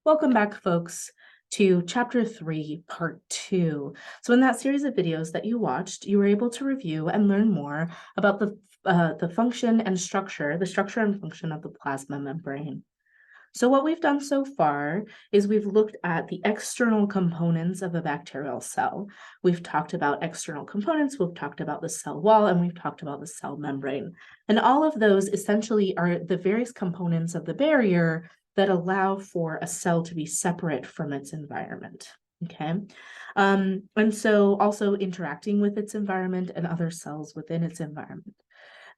Welcome back, folks, to Chapter 3, Part 2. So in that series of videos that you watched, you were able to review and learn more about the function and structure, the structure and function of the plasma membrane. So what we've done so far is we've looked at the external components of a bacterial cell. We've talked about external components, we've talked about the cell wall, and we've talked about the cell membrane. And all of those essentially are the various components of the barrier that allow for a cell to be separate from its environment. Okay. And so also interacting with its environment and other cells within its environment.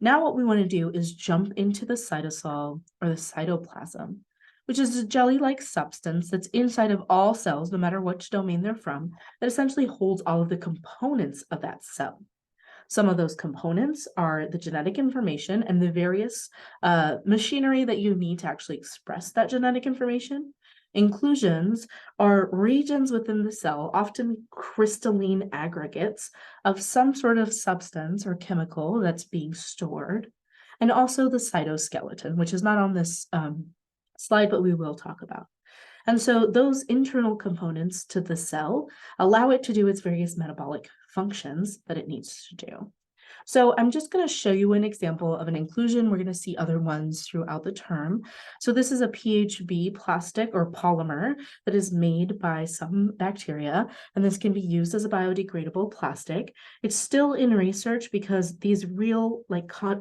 Now what we want to do is jump into the cytosol or the cytoplasm, which is a jelly-like substance that's inside of all cells, no matter which domain they're from, that essentially holds all of the components of that cell. Some of those components are the genetic information and the various machinery that you need to actually express that genetic information. Inclusions are regions within the cell, often crystalline aggregates of some sort of substance or chemical that's being stored. And also the cytoskeleton, which is not on this slide, but we will talk about. And so those internal components to the cell allow it to do its various metabolic functions that it needs to do. So I'm just going to show you an example of an inclusion. We're going to see other ones throughout the term. So this is a PHB plastic or polymer that is made by some bacteria, and this can be used as a biodegradable plastic. It's still in research because these real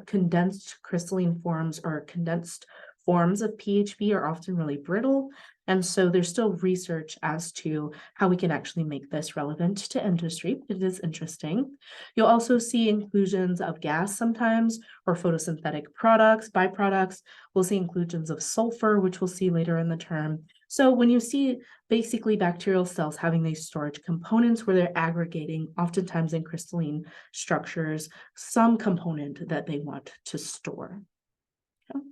condensed crystalline forms or condensed forms of PHB are often really brittle. And so there's still research as to how we can actually make this relevant to industry, but it is interesting. You'll also see inclusions of gas sometimes, or photosynthetic products, byproducts. We'll see inclusions of sulfur, which we'll see later in the term. So when you see basically bacterial cells having these storage components where they're aggregating, oftentimes in crystalline structures, some component that they want to store. Okay.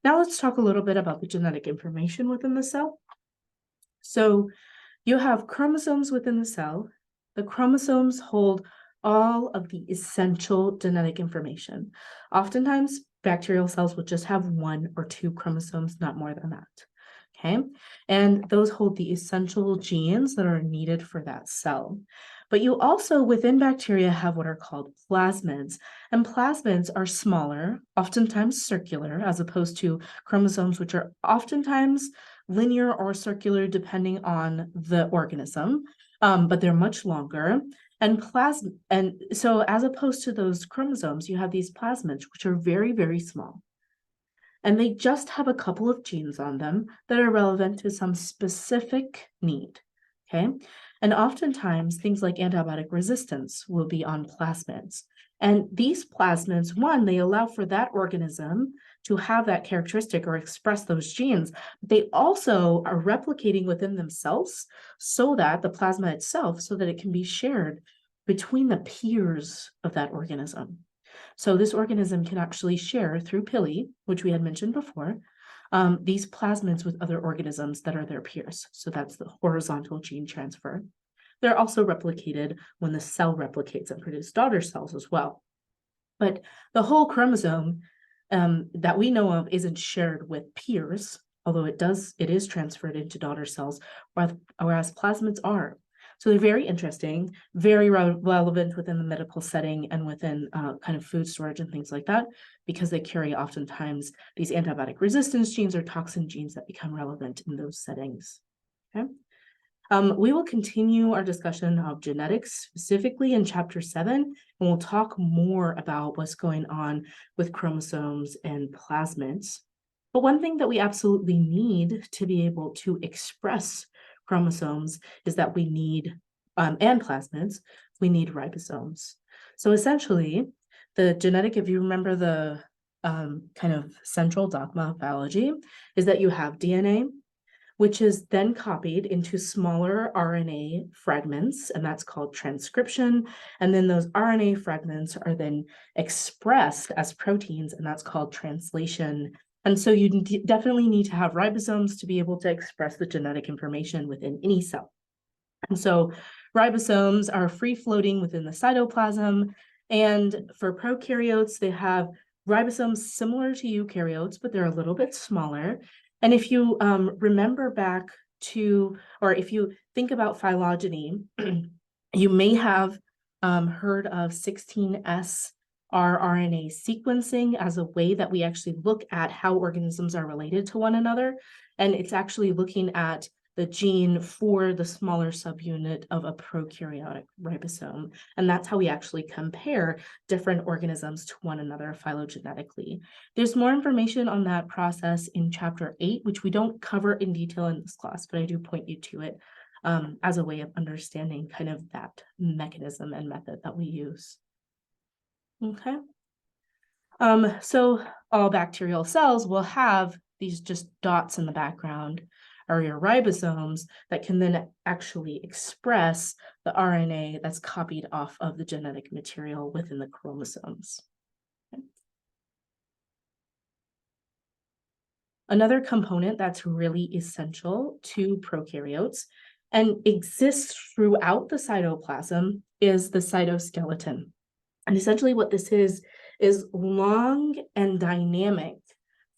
Now let's talk a little bit about the genetic information within the cell. So you have chromosomes within the cell. The chromosomes hold all of the essential genetic information. Oftentimes, bacterial cells will just have one or two chromosomes, not more than that. Okay, and those hold the essential genes that are needed for that cell. But you also, within bacteria, have what are called plasmids. And plasmids are smaller, oftentimes circular, as opposed to chromosomes, which are oftentimes linear or circular, depending on the organism, but they're much longer. And so as opposed to those chromosomes, you have these plasmids, which are very, very small. And they just have a couple of genes on them that are relevant to some specific need. Okay. And oftentimes things like antibiotic resistance will be on plasmids. And these plasmids, one, they allow for that organism to have that characteristic or express those genes. They also are replicating within themselves so that the plasma itself, so that it can be shared between the peers of that organism. So this organism can actually share through pili, which we had mentioned before, these plasmids with other organisms that are their peers. So that's the horizontal gene transfer. They're also replicated when the cell replicates and produces daughter cells as well. But the whole chromosome that we know of isn't shared with peers, although it is transferred into daughter cells, whereas plasmids are. So they're very interesting, very relevant within the medical setting and within kind of food storage and things like that, because they carry oftentimes these antibiotic resistance genes or toxin genes that become relevant in those settings. Okay. We will continue our discussion of genetics specifically in Chapter 7, and we'll talk more about what's going on with chromosomes and plasmids. But one thing that we absolutely need to be able to express chromosomes is that we need, and plasmids, we need ribosomes. So essentially, the genetic, if you remember the kind of central dogma of biology, is that you have DNA, which is then copied into smaller RNA fragments, and that's called transcription. And then those RNA fragments are then expressed as proteins, and that's called translation. And so you definitely need to have ribosomes to be able to express the genetic information within any cell. And so ribosomes are free-floating within the cytoplasm. And for prokaryotes, they have ribosomes similar to eukaryotes, but they're a little bit smaller. And if you remember back to, or if you think about phylogeny, you may have heard of 16S rRNA sequencing as a way that we actually look at how organisms are related to one another. And it's actually looking at the gene for the smaller subunit of a prokaryotic ribosome. And that's how we actually compare different organisms to one another phylogenetically. There's more information on that process in chapter 8, which we don't cover in detail in this class, but I do point you to it as a way of understanding kind of that mechanism and method that we use. Okay. So all bacterial cells will have these just dots in the background, or your ribosomes, that can then actually express the RNA that's copied off of the genetic material within the chromosomes. Okay. Another component that's really essential to prokaryotes and exists throughout the cytoplasm is the cytoskeleton. And essentially what this is long and dynamic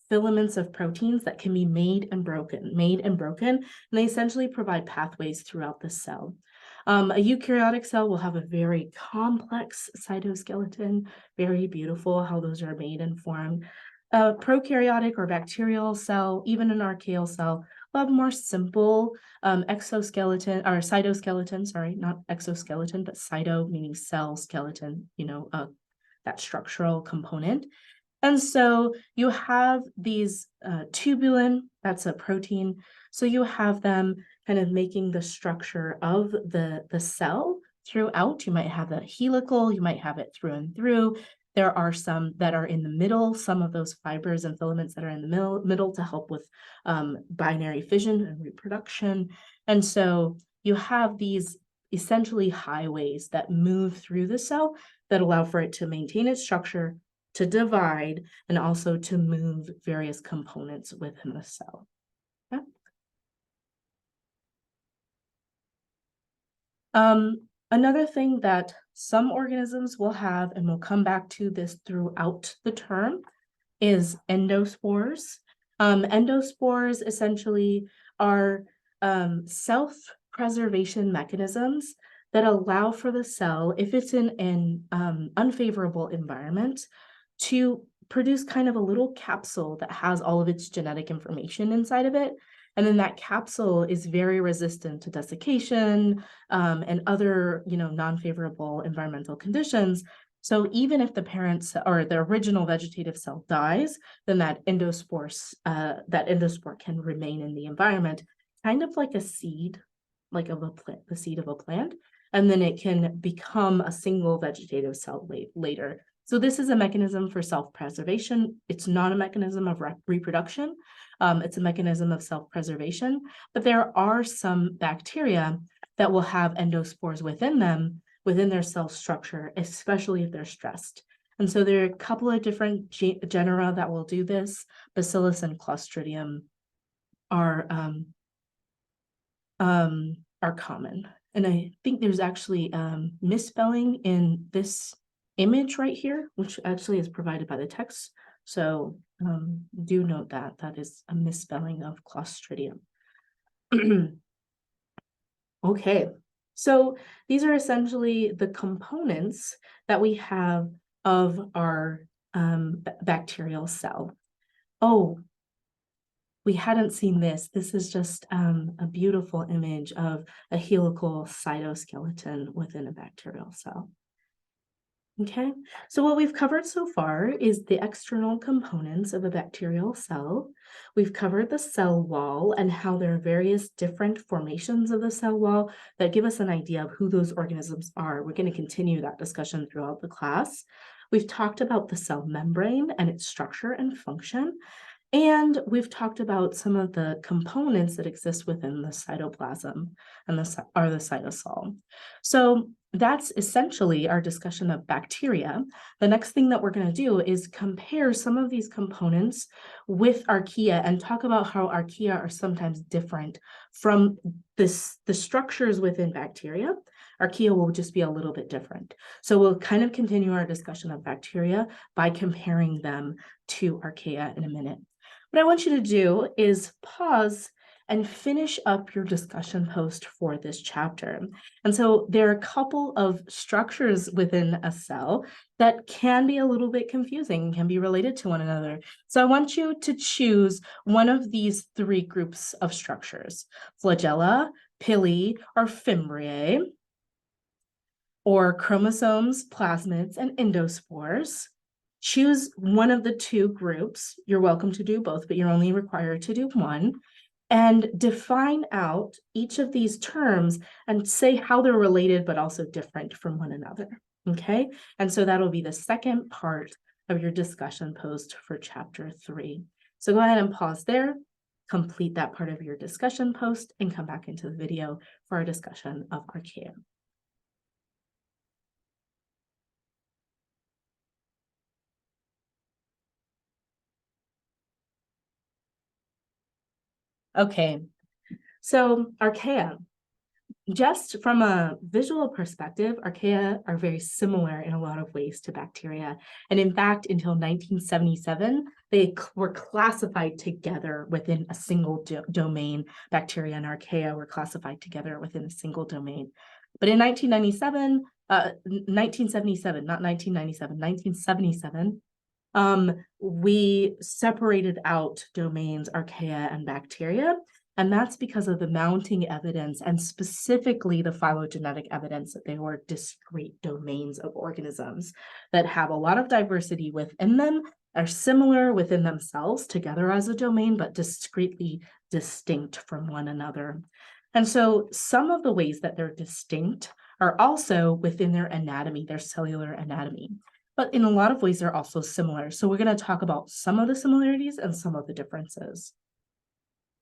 filaments of proteins that can be made and broken, and they essentially provide pathways throughout the cell. A eukaryotic cell will have a very complex cytoskeleton, very beautiful how those are made and formed. A prokaryotic or bacterial cell, even an archaeal cell, will have more simple exoskeleton or cytoskeleton, sorry, not exoskeleton, but cyto meaning cell skeleton, that structural component. And so you have these tubulin, that's a protein. So you have them kind of making the structure of the cell throughout. You might have a helical, you might have it through and through. There are some that are in the middle, some of those fibers and filaments that are in the middle to help with binary fission and reproduction. And so you have these essentially highways that move through the cell that allow for it to maintain its structure, to divide, and also to move various components within the cell. Okay. Another thing that some organisms will have, and we'll come back to this throughout the term, is endospores. Endospores essentially are self-preservation mechanisms that allow for the cell, if it's in an unfavorable environment, to produce kind of a little capsule that has all of its genetic information inside of it. And then that capsule is very resistant to desiccation and other, non-favorable environmental conditions. So even if the parents or the original vegetative cell dies, then that endospore can remain in the environment, kind of like a seed, like of a plant, the seed of a plant, and then it can become a single vegetative cell later. So this is a mechanism for self-preservation. It's not a mechanism of reproduction. It's a mechanism of self-preservation, but there are some bacteria that will have endospores within them, within their cell structure, especially if they're stressed. And so there are a couple of different genera that will do this. Bacillus and Clostridium are common. And I think there's actually misspelling in this image right here, which actually is provided by the text. So do note that that is a misspelling of Clostridium. Okay, so these are essentially the components that we have of our bacterial cell. Oh, we hadn't seen this. This is just a beautiful image of a helical cytoskeleton within a bacterial cell. Okay, so what we've covered so far is the external components of a bacterial cell. We've covered the cell wall and how there are various different formations of the cell wall that give us an idea of who those organisms are. We're going to continue that discussion throughout the class. We've talked about the cell membrane and its structure and function. And we've talked about some of the components that exist within the cytoplasm and the cytosol. So that's essentially our discussion of bacteria. The next thing that we're going to do is compare some of these components with archaea and talk about how archaea are sometimes different from the structures within bacteria. Archaea will just be a little bit different. So we'll kind of continue our discussion of bacteria by comparing them to archaea in a minute. What I want you to do is pause and finish up your discussion post for this chapter. And so there are a couple of structures within a cell that can be a little bit confusing, can be related to one another. So I want you to choose one of these three groups of structures: flagella, pili, or fimbriae, or chromosomes, plasmids, and endospores. Choose one of the two groups. You're welcome to do both, but you're only required to do one. And define out each of these terms and say how they're related, but also different from one another. Okay? And so that'll be the second part of your discussion post for chapter 3. So go ahead and pause there, complete that part of your discussion post, and come back into the video for our discussion of Archaea. Okay, so archaea, just from a visual perspective, archaea are very similar in a lot of ways to bacteria. And in fact, until 1977, they were classified together within a single domain. Bacteria and archaea were classified together within a single domain. But in 1997, 1977, not 1997, 1977, we separated out domains archaea and bacteria, and that's because of the mounting evidence and specifically the phylogenetic evidence that they were discrete domains of organisms that have a lot of diversity within them, are similar within themselves together as a domain, but discretely distinct from one another. And so some of the ways that they're distinct are also within their anatomy, their cellular anatomy. But in a lot of ways, they're also similar. So we're going to talk about some of the similarities and some of the differences.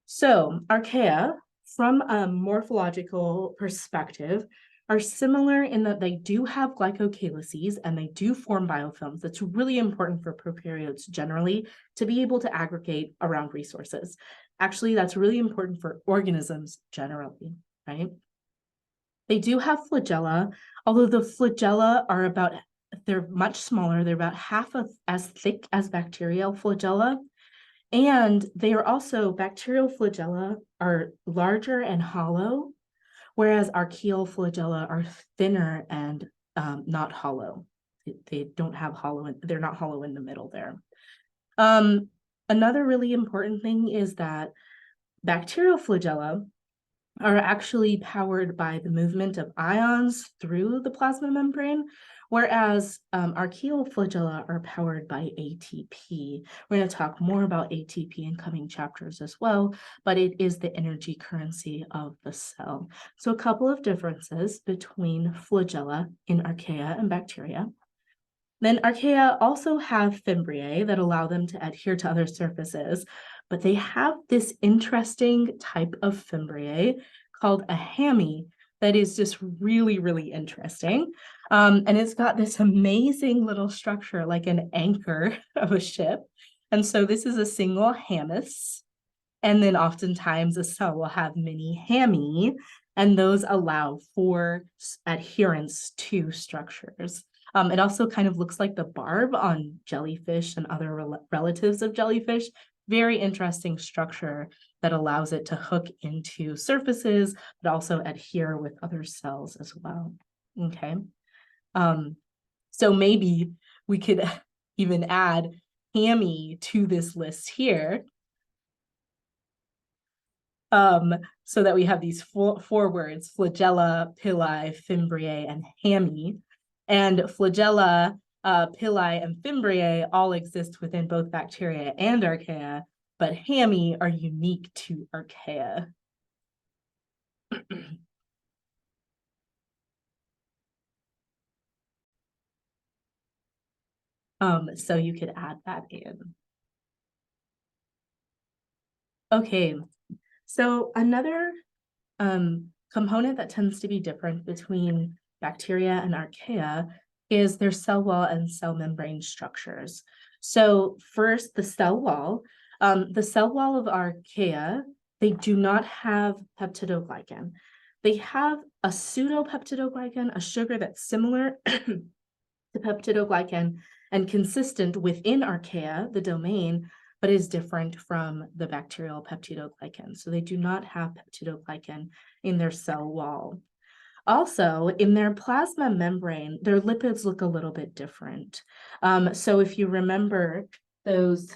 So archaea, from a morphological perspective, are similar in that they do have glycocalyces and they do form biofilms. That's really important for prokaryotes generally to be able to aggregate around resources. Actually, that's really important for organisms generally, right? They do have flagella, although the flagella are they're much smaller. They're about half as thick as bacterial flagella. And they are also, bacterial flagella are larger and hollow, whereas archaeal flagella are thinner and not hollow. They don't have hollow, they're not hollow in the middle there. Another really important thing is that bacterial flagella are actually powered by the movement of ions through the plasma membrane, whereas archaeal flagella are powered by ATP. We're going to talk more about ATP in coming chapters as well, but it is the energy currency of the cell. So a couple of differences between flagella in archaea and bacteria. Then archaea also have fimbriae that allow them to adhere to other surfaces, but they have this interesting type of fimbriae called a hammy that is just really, really interesting. And it's got this amazing little structure like an anchor of a ship. And so this is a single hammus. And then oftentimes a cell will have many hammy, and those allow for adherence to structures. It also kind of looks like the barb on jellyfish and other relatives of jellyfish. Very interesting structure that allows it to hook into surfaces, but also adhere with other cells as well. Okay. So maybe we could even add hammy to this list here. So that we have these four words: flagella, pili, fimbriae, and hammy. And flagella, pili, and fimbriae all exist within both bacteria and archaea, but hammy are unique to archaea. So you could add that in. Okay, so another component that tends to be different between bacteria and archaea is their cell wall and cell membrane structures. So first, the cell wall. The cell wall of archaea, they do not have peptidoglycan. They have a pseudopeptidoglycan, a sugar that's similar to peptidoglycan and consistent within archaea, the domain, but is different from the bacterial peptidoglycan. So they do not have peptidoglycan in their cell wall. Also, in their plasma membrane, their lipids look a little bit different. So if you remember those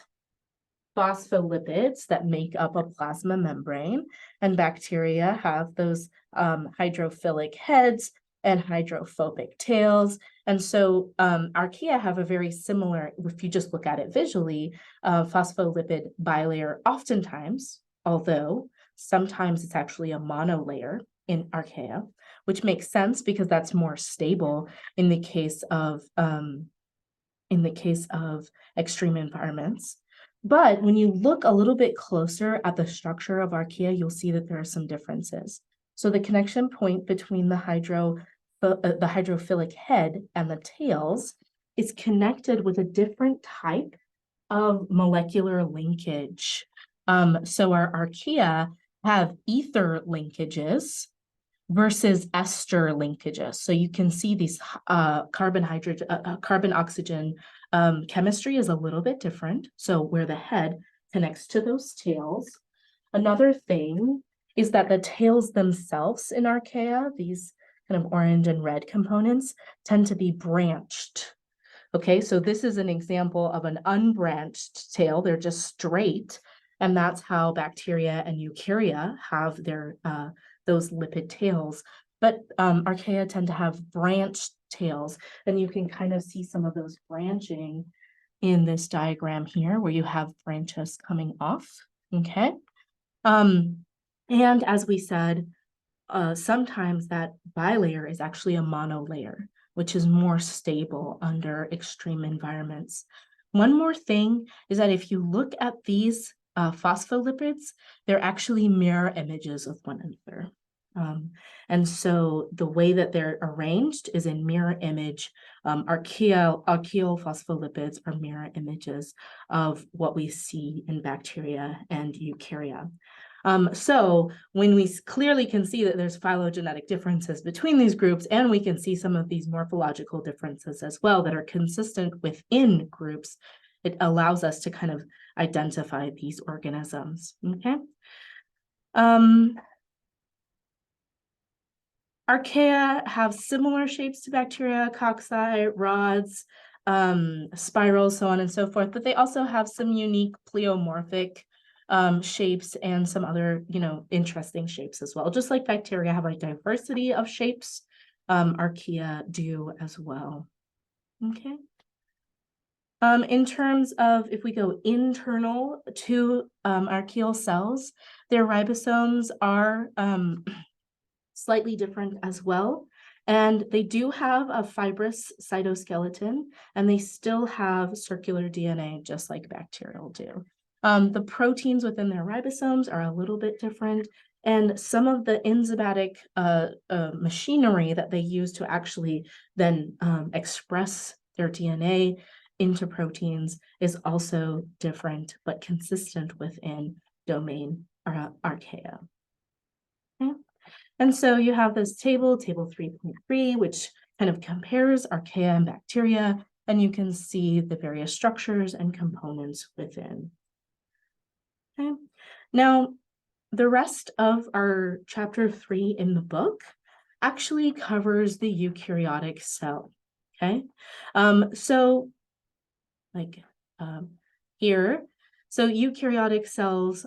phospholipids that make up a plasma membrane, and bacteria have those hydrophilic heads and hydrophobic tails. And so archaea have a very similar, if you just look at it visually, phospholipid bilayer oftentimes, although sometimes it's actually a monolayer in archaea, which makes sense because that's more stable in the case of extreme environments. But when you look a little bit closer at the structure of archaea, you'll see that there are some differences. So the connection point between the hydrophilic head and the tails is connected with a different type of molecular linkage. So our archaea have ether linkages versus ester linkages. So you can see these carbon oxygen chemistry is a little bit different. So where the head connects to those tails. Another thing is that the tails themselves in archaea, these kind of orange and red components, tend to be branched. Okay, so this is an example of an unbranched tail. They're just straight. And that's how bacteria and eukarya have their those lipid tails. But archaea tend to have branched tails, and you can kind of see some of those branching in this diagram here where you have branches coming off, okay? And as we said, sometimes that bilayer is actually a monolayer, which is more stable under extreme environments. One more thing is that if you look at these phospholipids, they're actually mirror images of one another. And so the way that they're arranged is in mirror image. Archaeal phospholipids are mirror images of what we see in bacteria and eukarya. So when we clearly can see that there's phylogenetic differences between these groups, and we can see some of these morphological differences as well that are consistent within groups, it allows us to kind of identify these organisms, okay? Archaea have similar shapes to bacteria, cocci, rods, spirals, so on and so forth, but they also have some unique pleomorphic shapes and some other, interesting shapes as well. Just like bacteria have a diversity of shapes, archaea do as well. Okay. In terms of, if we go internal to archaeal cells, their ribosomes are slightly different as well. And they do have a fibrous cytoskeleton, and they still have circular DNA, just like bacterial do. The proteins within their ribosomes are a little bit different, and some of the enzymatic machinery that they use to actually then express their DNA into proteins is also different, but consistent within domain archaea. Okay. And so you have this table 3.3, which kind of compares archaea and bacteria, and you can see the various structures and components within. Okay. Now, the rest of our chapter 3 in the book actually covers the eukaryotic cell. Okay. Here, so eukaryotic cells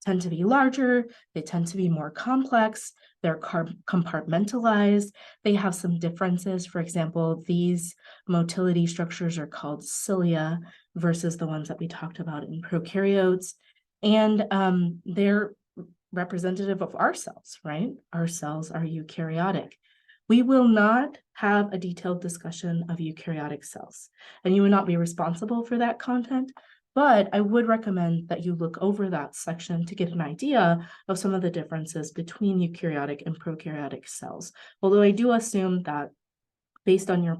tend to be larger, they tend to be more complex, they're compartmentalized, they have some differences. For example, these motility structures are called cilia versus the ones that we talked about in prokaryotes. And they're representative of our cells, right? Our cells are eukaryotic. We will not have a detailed discussion of eukaryotic cells, and you will not be responsible for that content, but I would recommend that you look over that section to get an idea of some of the differences between eukaryotic and prokaryotic cells. Although I do assume that based on your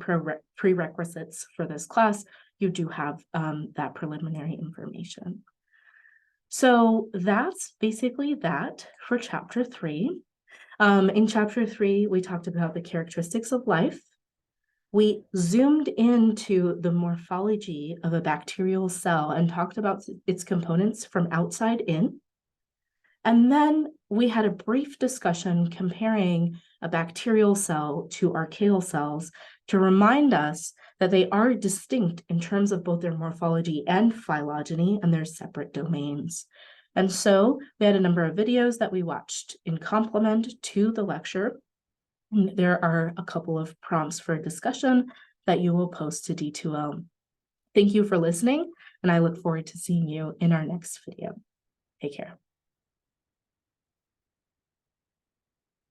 prerequisites for this class, you do have that preliminary information. So that's basically that for chapter 3. In chapter 3, we talked about the characteristics of life. We zoomed into the morphology of a bacterial cell and talked about its components from outside in. And then we had a brief discussion comparing a bacterial cell to archaeal cells to remind us that they are distinct in terms of both their morphology and phylogeny and their separate domains. And so we had a number of videos that we watched in complement to the lecture. There are a couple of prompts for discussion that you will post to D2L. Thank you for listening, and I look forward to seeing you in our next video. Take care.